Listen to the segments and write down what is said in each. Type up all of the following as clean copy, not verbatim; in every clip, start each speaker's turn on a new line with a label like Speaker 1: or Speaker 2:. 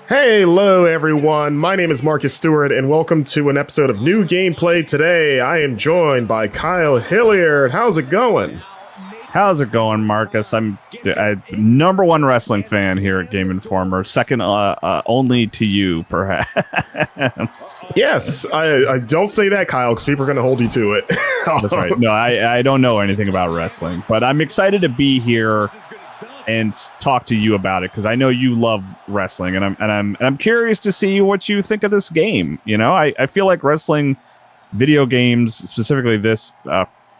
Speaker 1: Hello everyone, my name is Marcus Stewart and welcome to an episode of New Gameplay Today. I am joined by Kyle Hilliard. How's it going?
Speaker 2: How's it going, Marcus? I'm number one wrestling fan here at Game Informer, second only to you, perhaps.
Speaker 1: Yes, I don't say that, Kyle, because people are going to hold you to it.
Speaker 2: That's right. No, I don't know anything about wrestling, but I'm excited to be here and talk to you about it because I know you love wrestling, and I'm curious to see what you think of this game. You know, I feel like wrestling video games, specifically this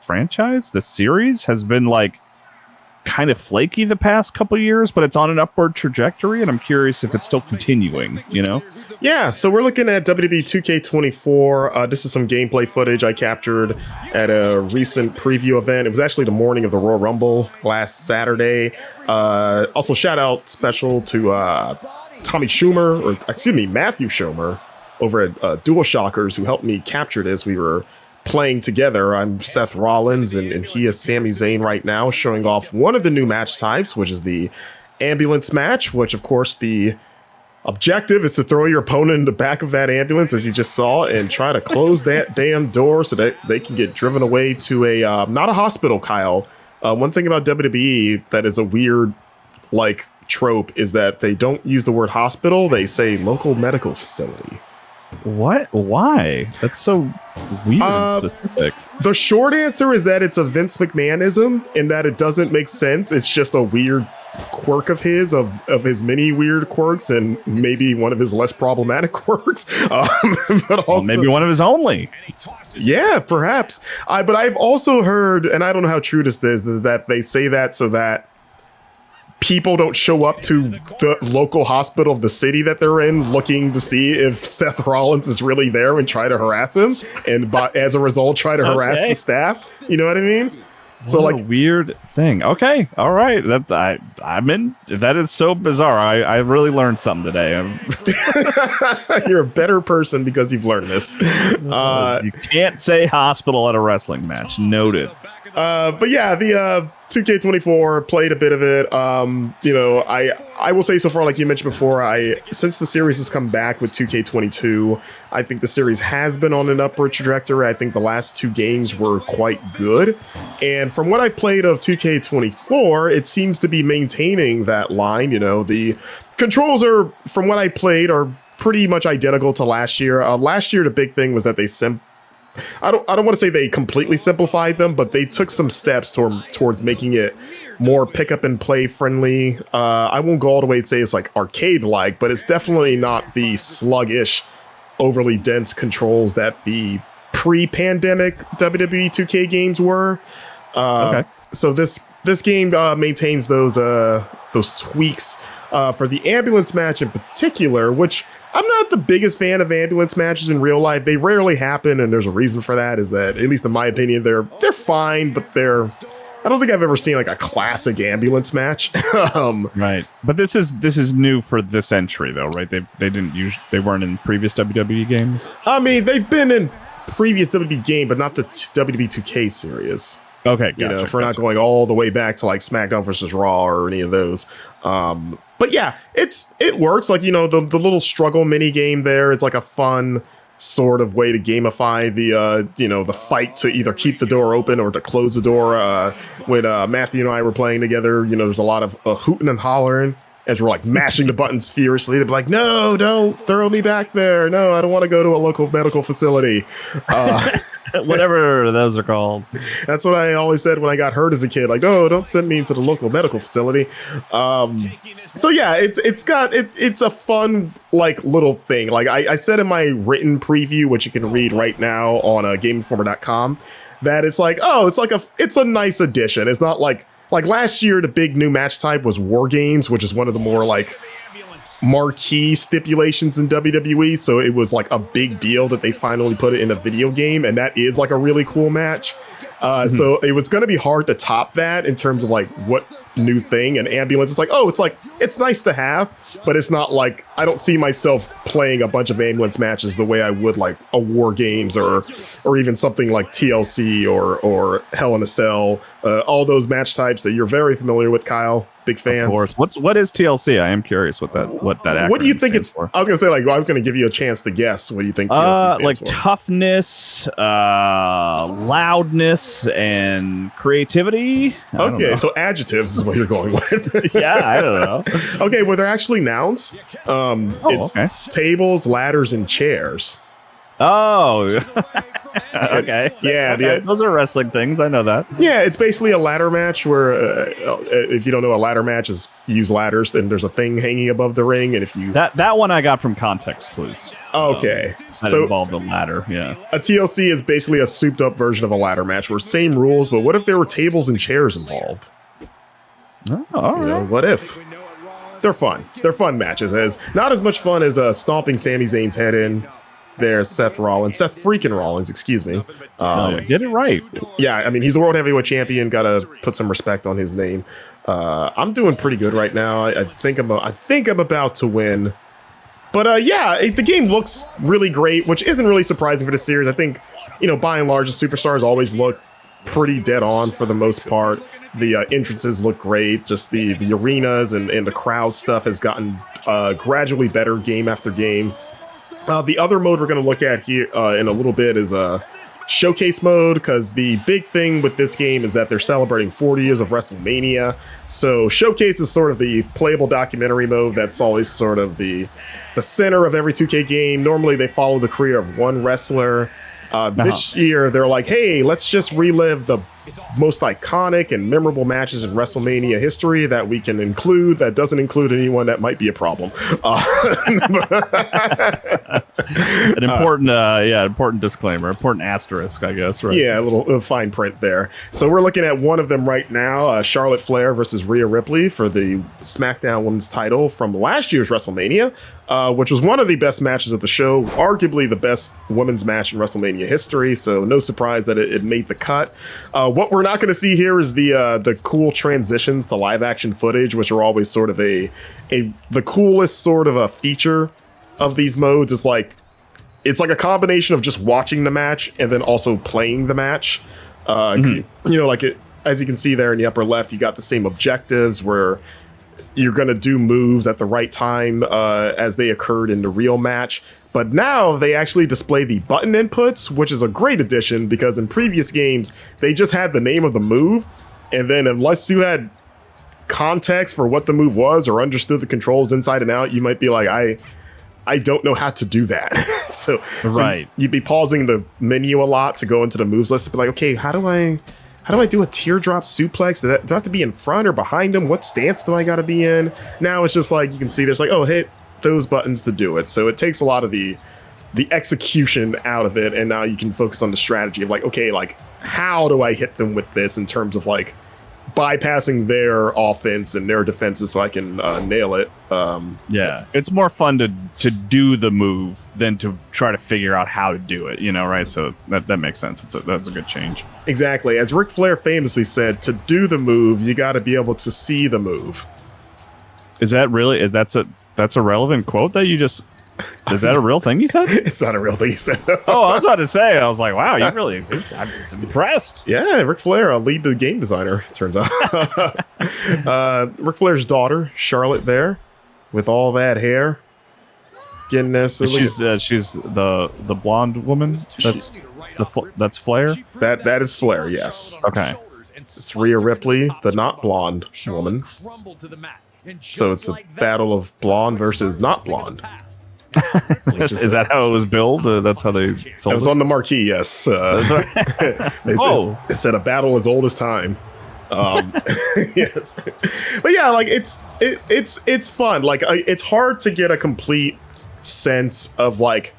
Speaker 2: franchise, the series, has been like kind of flaky the past couple years, but it's on an upward trajectory, and I'm curious if it's still continuing, you know?
Speaker 1: Yeah, so we're looking at WWE 2K24. This is some gameplay footage I captured at a recent preview event. It was actually the morning of the Royal Rumble last Saturday. Also, shout out special to Matthew Schumer over at DualShockers, who helped me capture this. We were playing together. I'm Seth Rollins, and he is Sami Zayn right now, showing off one of the new match types, which is the ambulance match, which, of course, the objective is to throw your opponent in the back of that ambulance, as you just saw, and try to close that damn door so that they can get driven away to a, not a hospital, Kyle. One thing about WWE that is a weird, like, trope is that they don't use the word hospital. They say local medical facility.
Speaker 2: What? Why? That's so weird and specific.
Speaker 1: The short answer is that it's a Vince McMahonism, and that it doesn't make sense. It's just a weird quirk of his, of his many weird quirks, and maybe one of his less problematic quirks. But also,
Speaker 2: maybe one of his only.
Speaker 1: Yeah, perhaps. But I've also heard, and I don't know how true this is, that they say that so that people don't show up to the local hospital of the city that they're in looking to see if Seth Rollins is really there and try to harass him, and as a result try to harass the staff. You know what I mean? So,
Speaker 2: what
Speaker 1: like,
Speaker 2: a weird thing. Okay, all right. I'm in. That is so bizarre. I really learned something today.
Speaker 1: You're a better person because you've learned this.
Speaker 2: You can't say hospital at a wrestling match. Noted.
Speaker 1: But yeah, the 2K24 played a bit of it. You know, I will say so far, like you mentioned before, since the series has come back with 2K22, I think the series has been on an upward trajectory. I think the last two games were quite good. And from what I played of 2K24, it seems to be maintaining that line. You know, the controls are, from what I played, are pretty much identical to last year. Last year, the big thing was that I don't want to say they completely simplified them, but they took some steps towards making it more pick up and play friendly. I won't go all the way and say it's like arcade like, but it's definitely not the sluggish, overly dense controls that the pre-pandemic WWE 2K games were. Okay. So this game maintains those tweaks for the ambulance match in particular, which I'm not the biggest fan of ambulance matches in real life. They rarely happen, and there's a reason for that, is that, at least in my opinion, they're fine, but I don't think I've ever seen like a classic ambulance match.
Speaker 2: Right. But this is new for this entry though, right? They weren't in previous WWE games?
Speaker 1: I mean, they've been in previous WWE game, but not the WWE 2K series.
Speaker 2: Okay,
Speaker 1: gotcha, if we're not going all the way back to like SmackDown versus Raw or any of those. But yeah, it works. Like, you know, the little struggle mini game there, it's like a fun sort of way to gamify the fight to either keep the door open or to close the door. When Matthew and I were playing together, you know, there's a lot of hooting and hollering as we're like mashing the buttons furiously. They'd be like, no, don't throw me back there. No, I don't want to go to a local medical facility.
Speaker 2: Whatever those are called.
Speaker 1: That's what I always said when I got hurt as a kid. Like, no, don't send me to the local medical facility. So yeah, it's a fun, like, little thing. Like I said in my written preview, which you can read right now on GameInformer.com, that it's like, it's a nice addition. It's not like last year, the big new match type was War Games, which is one of the more like marquee stipulations in WWE. So it was like a big deal that they finally put it in a video game, and that is like a really cool match. So it was going to be hard to top that in terms of like what new thing. And ambulance is like, oh, it's nice to have, but it's not like I don't see myself playing a bunch of ambulance matches the way I would like a War Games or even something like TLC or Hell in a Cell. All those match types that you're very familiar with, Kyle. Big fans.
Speaker 2: Of course. What is TLC? I am curious what that acronym
Speaker 1: What do you think it's
Speaker 2: for.
Speaker 1: I was gonna say, like, I was gonna give you a chance to guess. What do you think TLC stands
Speaker 2: like
Speaker 1: for?
Speaker 2: toughness, loudness, and creativity. I don't
Speaker 1: Okay,
Speaker 2: know.
Speaker 1: so adjectives is what you're going with.
Speaker 2: Yeah, I don't know.
Speaker 1: Okay, well, they're actually nouns. It's
Speaker 2: okay.
Speaker 1: tables, ladders, and chairs.
Speaker 2: Oh, okay.
Speaker 1: Yeah,
Speaker 2: Okay, those are wrestling things. I know that.
Speaker 1: Yeah, it's basically a ladder match where if you don't know, a ladder match is you use ladders, then there's a thing hanging above the ring, and if you
Speaker 2: That one I got from context clues.
Speaker 1: okay,
Speaker 2: That
Speaker 1: so
Speaker 2: involved a ladder. Yeah.
Speaker 1: a TLC is basically a souped up version of a ladder match where same rules, but what if there were tables and chairs involved?
Speaker 2: Oh, all
Speaker 1: You know,
Speaker 2: right.
Speaker 1: what if? They're fun. They're fun matches. As not as much fun as stomping Sami Zayn's head in. There's Seth freaking Rollins, excuse me.
Speaker 2: Get it right.
Speaker 1: Yeah, I mean, he's the World Heavyweight Champion. Gotta put some respect on his name. I'm doing pretty good right now. I think I'm about to win. But yeah, the game looks really great, which isn't really surprising for the series. I think, by and large, the superstars always look pretty dead on for the most part. The entrances look great. Just the arenas and the crowd stuff has gotten gradually better game after game. The other mode we're going to look at here in a little bit is Showcase mode, because the big thing with this game is that they're celebrating 40 years of WrestleMania. So Showcase is sort of the playable documentary mode that's always sort of the center of every 2K game. Normally they follow the career of one wrestler. This year they're like, hey, let's just relive the most iconic and memorable matches in WrestleMania history that we can include. That doesn't include anyone that might be a problem.
Speaker 2: An important disclaimer, important asterisk, I guess. Right?
Speaker 1: Yeah, a little fine print there. So we're looking at one of them right now, Charlotte Flair versus Rhea Ripley for the SmackDown Women's title from last year's WrestleMania, which was one of the best matches of the show, arguably the best women's match in WrestleMania history. So no surprise that it made the cut. What we're not going to see here is the cool transitions to live action footage, which are always sort of the coolest sort of a feature of these modes. It's like a combination of just watching the match and then also playing the match. As you can see there in the upper left, you got the same objectives where you're going to do moves at the right time as they occurred in the real match. But now they actually display the button inputs, which is a great addition, because in previous games, they just had the name of the move. And then unless you had context for what the move was or understood the controls inside and out, you might be like, I don't know how to do that. so you'd be pausing the menu a lot to go into the moves list to be like, okay, how do I do a teardrop suplex? Do I have to be in front or behind him? What stance do I got to be in? Now it's just like, you can see there's like, oh, hit those buttons to do it. So it takes a lot of the execution out of it. And now you can focus on the strategy of like, okay, like how do I hit them with this in terms of like bypassing their offense and their defenses so I can nail it.
Speaker 2: Yeah, it's more fun to do the move than to try to figure out how to do it, right? So that makes sense. That's a good change.
Speaker 1: Exactly. As Ric Flair famously said, to do the move, you got to be able to see the move.
Speaker 2: Is that really, that's a relevant quote that you just, is that a real thing you said?
Speaker 1: It's not a real thing he said.
Speaker 2: Oh, I was about to say, I was like, wow, you really, I'm impressed.
Speaker 1: Yeah, Ric Flair, lead the game designer, turns out. Ric Flair's daughter, Charlotte, there, with all that hair. Getting this.
Speaker 2: She's the blonde woman. That's Flair.
Speaker 1: That is Flair, yes.
Speaker 2: Okay.
Speaker 1: It's Rhea Ripley, the not blonde woman. So it's a battle of blonde versus not blonde.
Speaker 2: Is that how it was billed? That's how they sold
Speaker 1: it? It was on the marquee, yes. They said a battle as old as time. Yes. But yeah, like it's fun. Like it's hard to get a complete sense of like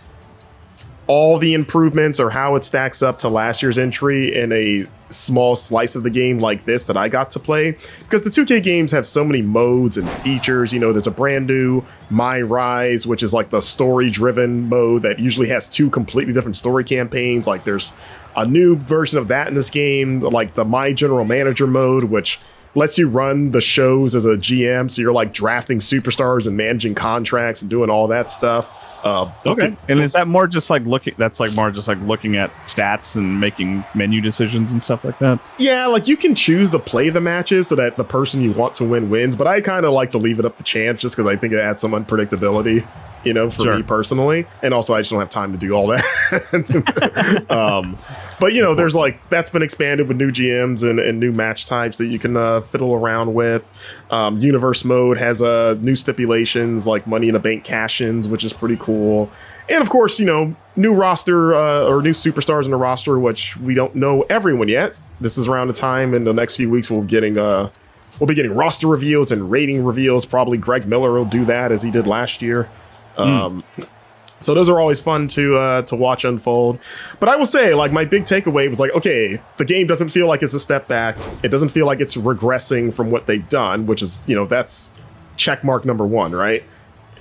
Speaker 1: all the improvements or how it stacks up to last year's entry in a small slice of the game like this that I got to play, because the 2K games have so many modes and features. You know, there's a brand new My Rise, which is like the story driven mode that usually has 2 completely different story campaigns. Like there's a new version of that in this game, like the My General Manager mode, which lets you run the shows as a GM. So you're like drafting superstars and managing contracts and doing all that stuff.
Speaker 2: Okay. And is that more just like looking? That's like more just like looking at stats and making menu decisions and stuff like that.
Speaker 1: Yeah, like you can choose to play the matches so that the person you want to win wins, but I kind of like to leave it up to chance just because I think it adds some unpredictability, you know, for me personally. And also I just don't have time to do all that. But you know, there's like, that's been expanded with new GMs and new match types that you can fiddle around with. Universe mode has new stipulations like Money in a Bank cash-ins, which is pretty cool. And of course, you know, new roster or new superstars in the roster, which we don't know everyone yet. This is around the time in the next few weeks we'll be getting roster reveals and rating reveals. Probably Greg Miller will do that as he did last year. So those are always fun to watch unfold. But I will say, like, my big takeaway was like, okay, the game doesn't feel like it's a step back. It doesn't feel like it's regressing from what they've done, which is, you know, that's check mark number 1, right?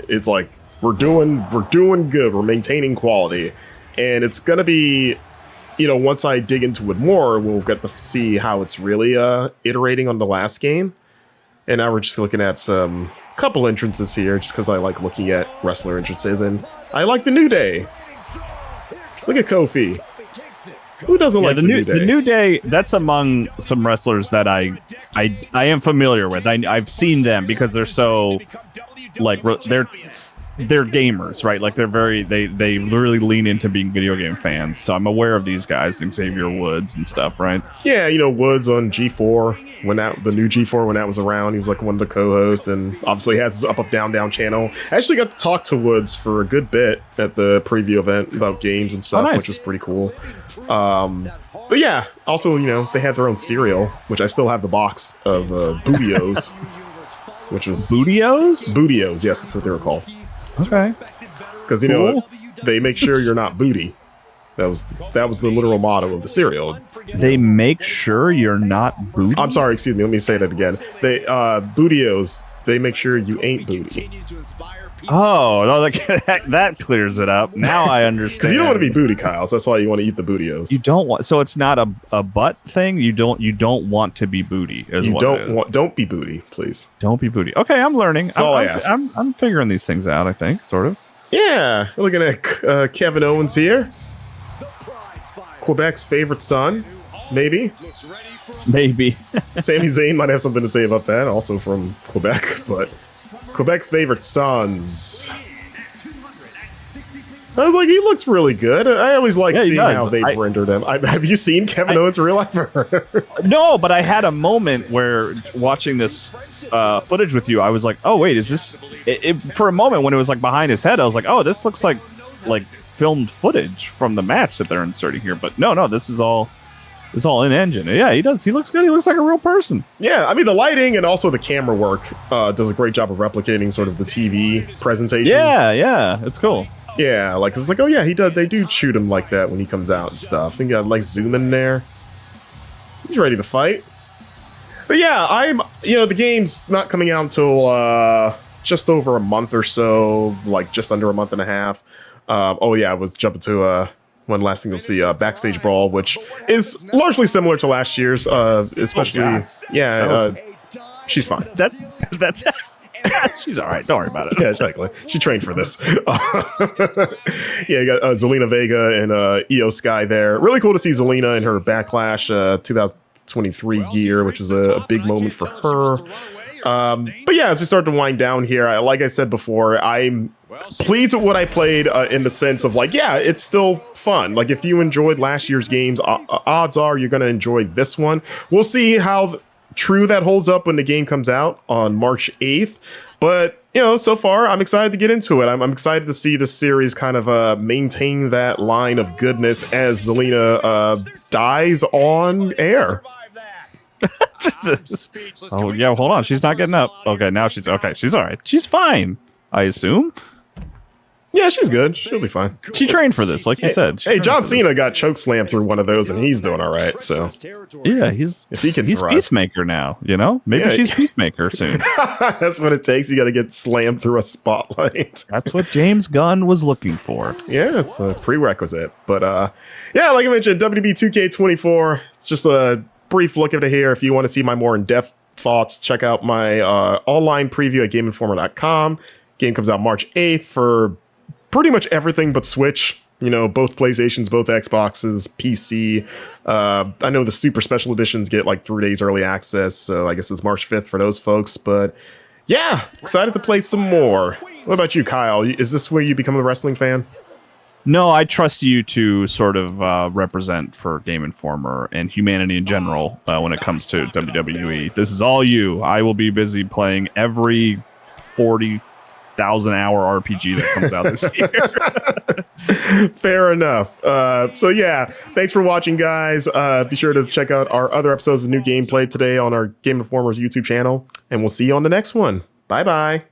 Speaker 1: It's like we're doing good. We're maintaining quality, and it's gonna be, you know, once I dig into it more, we'll get to see how it's really iterating on the last game. And now we're just looking at some couple entrances here, just because I like looking at wrestler entrances, and I like the New Day. Look at Kofi. Who doesn't like the New Day?
Speaker 2: The New Day, that's among some wrestlers that I am familiar with. I've seen them because they're so, like, they're gamers, right? Like they really lean into being video game fans. So I'm aware of these guys, Xavier Woods and stuff, right?
Speaker 1: Yeah, you know, Woods on G4 the new G4 when that was around, he was like one of the co-hosts, and obviously has his Up Down Down channel. I actually got to talk to Woods for a good bit at the preview event about games and stuff, which was pretty cool. But yeah, also, you know, they have their own cereal, which I still have the box of Bootios, which was Bootios, yes, that's what they were called.
Speaker 2: Okay.
Speaker 1: Because, you know, they make sure you're not booty. That was the literal motto of the cereal.
Speaker 2: They make sure you're not booty?
Speaker 1: I'm sorry, excuse me, let me say that again. They Bootios, they make sure you ain't booty.
Speaker 2: Oh, no, that clears it up. Now I understand.
Speaker 1: Because you don't want to be booty, Kyle, so that's why you want to eat the Bootios.
Speaker 2: You don't want, so it's not a butt thing? You don't want to be booty.
Speaker 1: Don't be booty, please.
Speaker 2: Don't be booty. Okay, I'm learning.
Speaker 1: That's all I ask.
Speaker 2: I'm figuring these things out, I think, sort of.
Speaker 1: Yeah, we're looking at Kevin Owens here. Quebec's favorite son, maybe. Sami Zayn might have something to say about that, also from Quebec, but Quebec's favorite sons. I was like, he looks really good. I always like seeing how they rendered him. Have you seen Kevin Owens in real life?
Speaker 2: No, but I had a moment where watching this footage with you, I was like, oh, wait, is this... for a moment when it was like behind his head, I was like, oh, this looks like filmed footage from the match that they're inserting here. But no, this is all in engine. Yeah, he does. He looks good. He looks like a real person. Yeah, I mean, the lighting and also the camera work does a great job of replicating sort of the TV presentation. Yeah, it's cool.
Speaker 1: Yeah, like it's like, oh yeah, they do shoot him like that when he comes out and stuff. I think I like zoom in there. He's ready to fight. But yeah, the game's not coming out until just over a month or so, like just under a month and a half. I was jumping to one last thing you'll see, Backstage Brawl, which is largely similar to last year's, especially, she's fine.
Speaker 2: That's she's all right. Don't worry about it.
Speaker 1: Yeah, exactly. She trained for this. You got Zelina Vega and Io Sky there. Really cool to see Zelina in her Backlash 2023 gear, which was a big moment for her. But yeah, as we start to wind down here, like I said before, I'm pleased with what I played in the sense of like, yeah, it's still fun. Like if you enjoyed last year's games, odds are you're going to enjoy this one. We'll see how true that holds up when the game comes out on March 8th. But, you know, so far, I'm excited to get into it. I'm excited to see this series kind of maintain that line of goodness as Zelina dies on air.
Speaker 2: Oh, yeah, hold on. She's not getting up. Okay, now she's okay. She's all right. She's fine, I assume.
Speaker 1: Yeah, she's good. She'll be fine.
Speaker 2: She trained for this, like you said.
Speaker 1: Hey, John Cena got choke slammed through one of those, and he's doing all right. So
Speaker 2: yeah, he's Peacemaker now. You know, maybe she's Peacemaker soon.
Speaker 1: That's what it takes. You got to get slammed through a spotlight.
Speaker 2: That's what James Gunn was looking for.
Speaker 1: Yeah, it's a prerequisite. But yeah, like I mentioned, WWE 2K24. It's just a brief look at it here. If you want to see my more in-depth thoughts, check out my online preview at GameInformer.com. Game comes out March 8th for pretty much everything but Switch, you know, both PlayStations, both Xboxes, PC. I know the super special editions get like 3 days early access, so I guess it's March 5th for those folks. But yeah, excited to play some more. What about you, Kyle? Is this where you become a wrestling fan?
Speaker 2: No, I trust you to sort of represent for Game Informer and humanity in general when it comes to WWE. This is all you. I will be busy playing every 40,000-hour RPG that comes out this year.
Speaker 1: Fair enough. So yeah, thanks for watching, guys. Be sure to check out our other episodes of New Gameplay today on our Game Informer's YouTube channel, and we'll see you on the next one. Bye-bye.